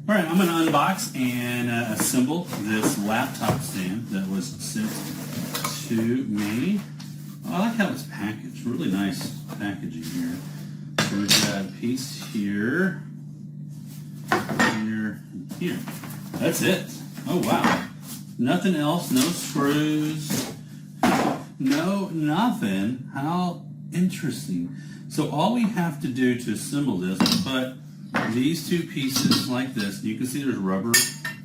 All right, I'm going to unbox and assemble this laptop stand that was sent to me. Oh, I like how it's packaged. Really nice packaging here. So we've got a piece here, here, and here. That's it. Oh, wow. Nothing else, no screws, no nothing. How interesting. So all we have to do to assemble this is put these two pieces like this. You can see there's rubber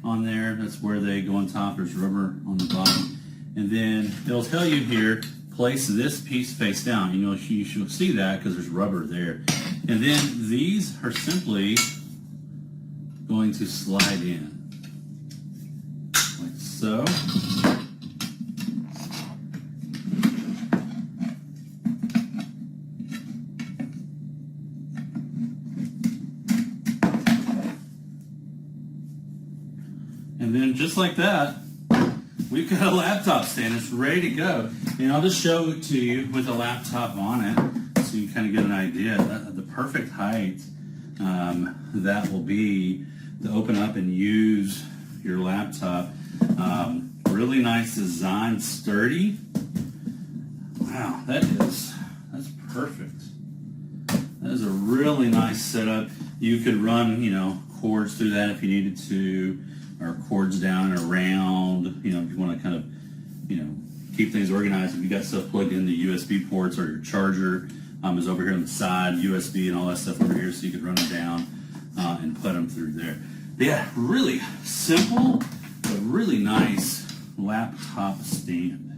on there. That's where they go on top. There's rubber on the bottom. And then it'll tell you here, place this piece face down. You know, you should see that because there's rubber there. And then these are simply going to slide in. Like so. And then just like that, we've got a laptop stand. It's ready to go. And I'll just show it to you with a laptop on it so you can kind of get an idea. The perfect height that will be to open up and use your laptop. Really nice design, sturdy. Wow, that's perfect. That is a really nice setup. You could run, you know, cords through that if you needed to, or cords down and around, you know, if you want to kind of, you know, keep things organized. If you got stuff plugged in the USB ports, or your charger is over here on the side, USB and all that stuff over here, so you could run them down and put them through there. But yeah, really simple, but really nice laptop stand.